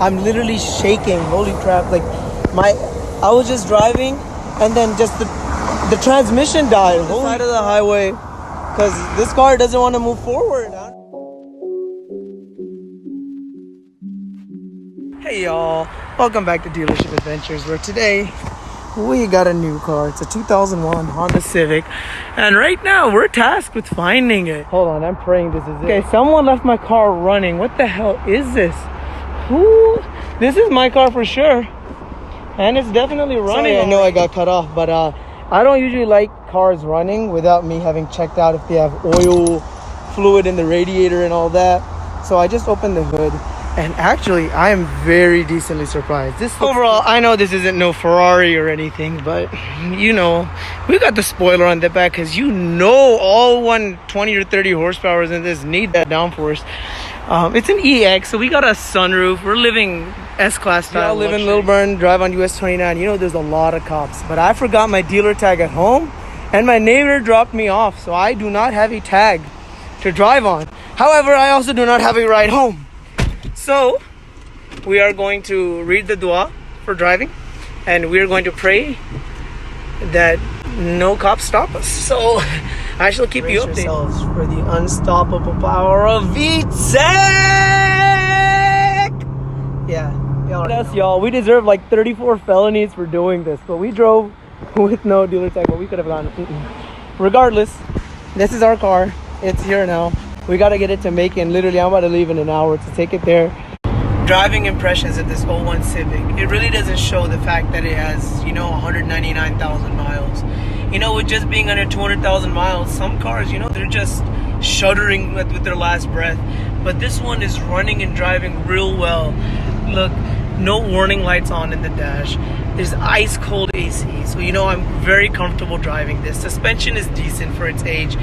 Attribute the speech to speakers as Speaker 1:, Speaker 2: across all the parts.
Speaker 1: I'm literally shaking. Holy crap. Like I was just driving and then just the transmission died. Holy side of the highway because this car doesn't want to move forward. Hey y'all, welcome back to Dealership Adventures, where today we got a new car. It's a 2001 Honda Civic, and right now we're tasked with finding it. Hold on, I'm praying this is it. Okay, someone left my car running. What the hell is this? Who? This is my car for sure, and it's definitely running. Sorry, I know I got cut off, but I don't usually like cars running without me having checked out if they have oil, fluid in the radiator and all that. So I just opened the hood. And actually, I am very decently surprised. Overall, I know this isn't no Ferrari or anything, but you know, we got the spoiler on the back because you know all 120 or 30 horsepower in this need that downforce. It's an EX, so we got a sunroof. We're living S-Class style. I live in Lilburn, drive on US 29. You know, there's a lot of cops, but I forgot my dealer tag at home, and my neighbor dropped me off, so I do not have a tag to drive on. However, I also do not have a ride home. So, we are going to read the dua for driving, and we are going to pray that no cops stop us. So, I shall keep you updated. Yourselves for the unstoppable power of VTEC! Yeah. Yes, y'all. We deserve like 34 felonies for doing this, but we drove with no dealer tag, but we could have gone. Regardless, this is our car. It's here now. We got to get it to Macon. Literally, I'm about to leave in an hour to take it there. Driving impressions of this 01 Civic. It really doesn't show the fact that it has, 199,000 miles. With just being under 200,000 miles, some cars, they're just shuddering with their last breath. But this one is running and driving real well. Look, no warning lights on in the dash. There's ice cold AC. So, I'm very comfortable driving this. Suspension is decent for its age.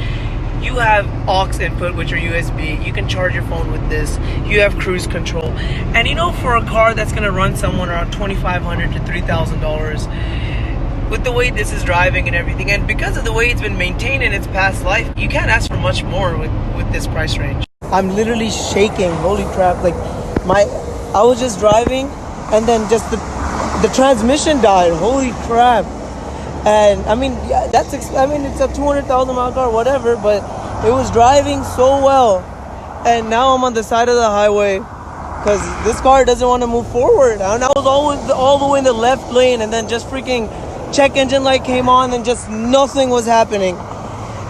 Speaker 1: You have aux input, which are USB. You can charge your phone with this. You have cruise control. And for a car that's going to run someone around $2,500 to $3,000, with the way this is driving and everything, and because of the way it's been maintained in its past life, you can't ask for much more with this price range. I'm literally shaking. Holy crap. I was just driving, and then just the transmission died. Holy crap. And it's a 200,000 mile car, whatever, but it was driving so well. And now I'm on the side of the highway because this car doesn't want to move forward. And I was all the way in the left lane, and then just freaking check engine light came on and just nothing was happening.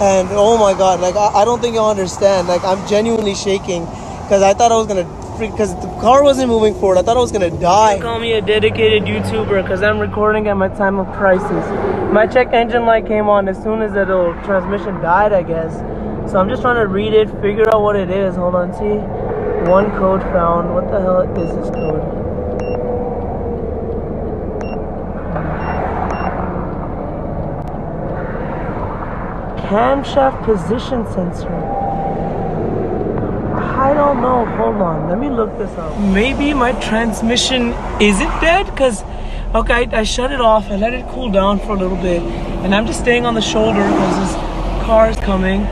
Speaker 1: And oh my God, I don't think you'll understand. I'm genuinely shaking because I thought I was going to because the car wasn't moving forward. I thought I was gonna die. They call me a dedicated YouTuber because I'm recording at my time of crisis. My check engine light came on as soon as the little transmission died, I guess. So I'm just trying to read it, figure out what it is. Hold on, see? One code found. What the hell is this code? Camshaft position sensor. I don't know. Hold on. Let me look this up. Maybe my transmission isn't dead because, okay, I shut it off. I let it cool down for a little bit. And I'm just staying on the shoulder because this car is coming.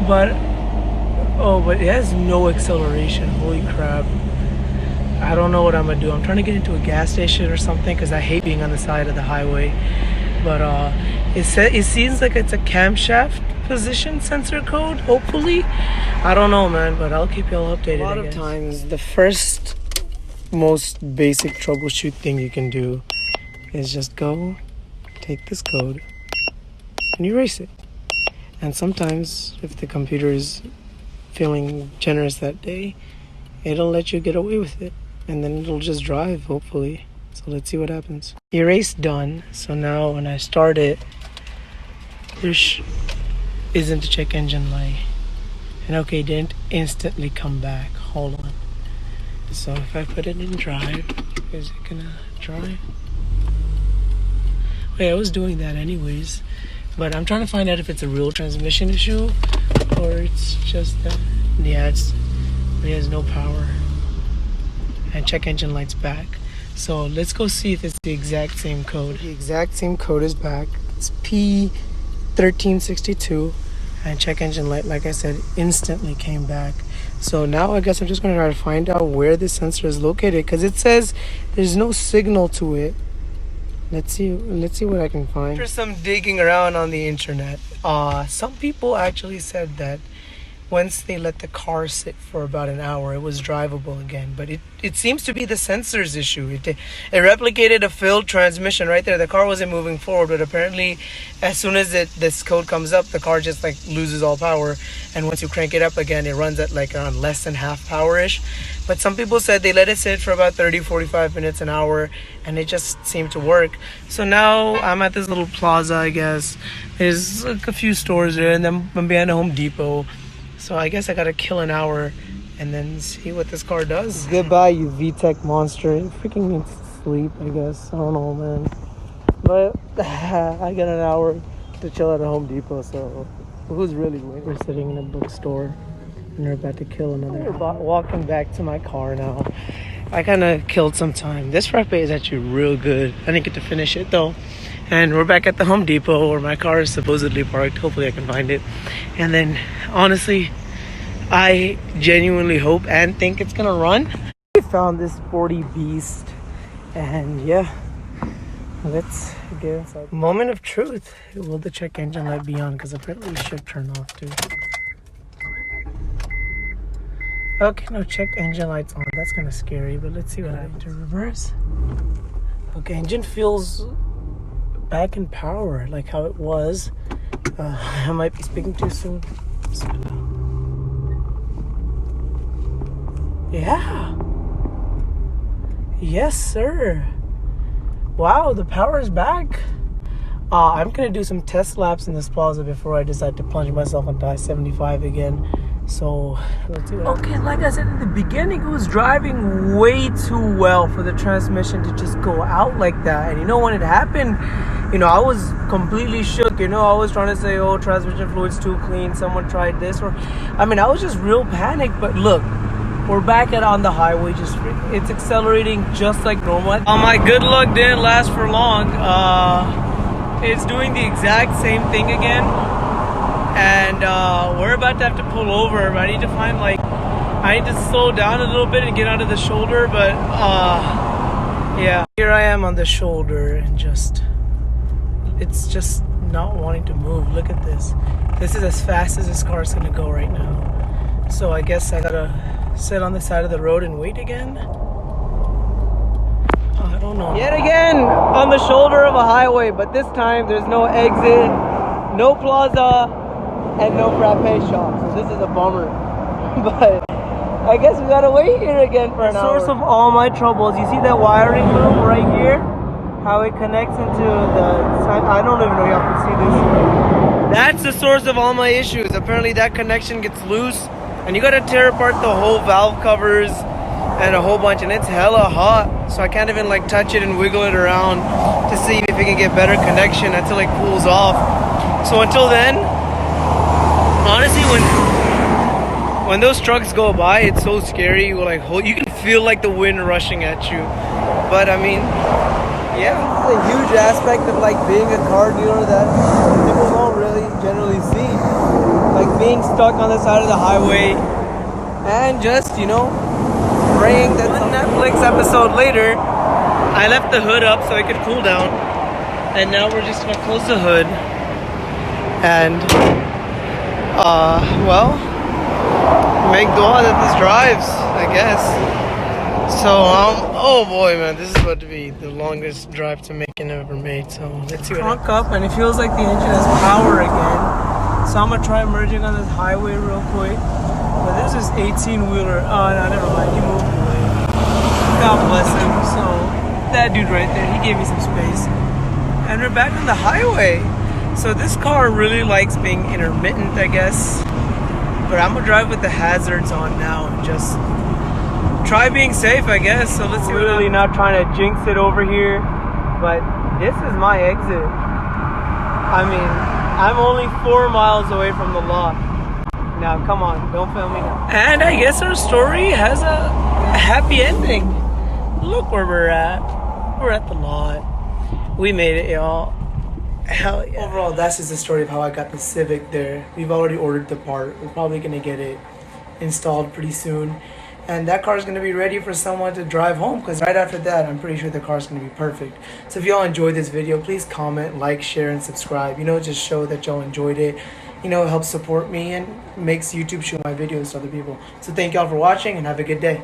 Speaker 1: But it has no acceleration. Holy crap. I don't know what I'm going to do. I'm trying to get into a gas station or something because I hate being on the side of the highway. But it seems like it's a camshaft position sensor code, hopefully. I don't know, man, but I'll keep y'all updated. A lot of times, the first most basic troubleshoot thing you can do is just go take this code and erase it. And sometimes, if the computer is feeling generous that day, it'll let you get away with it, and then it'll just drive, hopefully. So let's see what happens. Erase done. So now when I start it, there isn't a check engine light. And okay, it didn't instantly come back. Hold on. So if I put it in drive, is it gonna drive? Wait, I was doing that anyways. But I'm trying to find out if it's a real transmission issue or it's just that, yeah, it has no power. And check engine light's back. So let's go see if it's the exact same code. The exact same code is back. It's P1362. And check engine light, like I said, instantly came back. So now I guess I'm just gonna try to find out where this sensor is located, because it says there's no signal to it. Let's see what I can find. After some digging around on the internet, some people actually said that once they let the car sit for about an hour, it was drivable again. But it seems to be the sensor's issue. It replicated a failed transmission right there. The car wasn't moving forward, but apparently as soon as this code comes up, the car just like loses all power. And once you crank it up again, it runs at like around less than half power-ish. But some people said they let it sit for about 30, 45 minutes, an hour, and it just seemed to work. So now I'm at this little plaza, I guess. There's like a few stores there, and then I'm behind a Home Depot. So I guess I gotta kill an hour and then see what this car does. Goodbye, you VTEC monster. It freaking needs sleep, I guess. I don't know, man. But I got an hour to chill at a Home Depot, so who's really waiting? We're sitting in a bookstore and we're about to kill another. We're walking back to my car now. I kind of killed some time. This frappe is actually real good. I didn't get to finish it though. And we're back at the Home Depot where my car is supposedly parked. Hopefully I can find it. And then, honestly, I genuinely hope and think it's gonna run. We found this sporty beast. And yeah, let's get inside. Moment of truth. Will the check engine light be on? Because apparently it should turn off too. Okay, no, check engine lights on. That's kind of scary, but let's see what happens. To reverse. Okay, engine feels back in power, like how it was. I might be speaking too soon. Yeah. Yes, sir. Wow, the power is back. I'm gonna do some test laps in this plaza before I decide to plunge myself onto I-75 again. So let's do that. Okay, like I said in the beginning, it was driving way too well for the transmission to just go out like that. And you know, when it happened, you know, I was completely shook. You know, I was trying to say, oh, transmission fluid's too clean, someone tried this, or I mean, I was just real panicked. But look, we're back on the highway. Just it's accelerating just like normal. My good luck didn't last for long. It's doing the exact same thing again. And we're about to have to pull over. I need to find I need to slow down a little bit and get onto the shoulder. But yeah, here I am on the shoulder and it's just not wanting to move. Look at this. This is as fast as this car is gonna go right now. So I guess I gotta sit on the side of the road and wait again. I don't know. Yet again on the shoulder of a highway, but this time there's no exit, no plaza, and no frappe shop, so this is a bummer. But I guess we gotta wait here again for an hour. Source of all my troubles. You see that wiring loom right here? How it connects into the... I don't even know if y'all can see this. That's the source of all my issues. Apparently that connection gets loose, and you gotta tear apart the whole valve covers and a whole bunch, and it's hella hot. So I can't even touch it and wiggle it around to see if it can get better connection until it cools off. So until then, honestly, when those trucks go by, it's so scary. You can feel like the wind rushing at you. But I mean, yeah, it's a huge aspect of being a car dealer that people don't really generally see. Being stuck on the side of the highway and just, praying that one Netflix episode later, I left the hood up so it could cool down. And now we're just gonna close the hood and well, make dua that this drives, I guess. So, oh boy, man, this is about to be the longest drive to Macon I've ever made. So, let's see what happens. Up, and it feels like the engine has power again. So, I'm gonna try merging on this highway real quick. But this is 18-wheeler. Oh, no, never mind. He moved away. God bless him. So, that dude right there, he gave me some space. And we're back on the highway. So this car really likes being intermittent, I guess. But I'm gonna drive with the hazards on now and just try being safe, I guess. So let's see. Really not trying to jinx it over here, but this is my exit. I mean, I'm only 4 miles away from the lot. Now, come on, don't film me now. And I guess our story has a happy ending. Look where we're at. We're at the lot. We made it, y'all. Hell yeah. Overall, that's just the story of how I got the Civic there. We've already ordered the part. We're probably gonna get it installed pretty soon. And that car is going to be ready for someone to drive home, because right after that, I'm pretty sure the car is going to be perfect. So if y'all enjoyed this video, please comment, like, share, and subscribe. Just show that y'all enjoyed it. It helps support me and makes YouTube show my videos to other people. So thank y'all for watching and have a good day.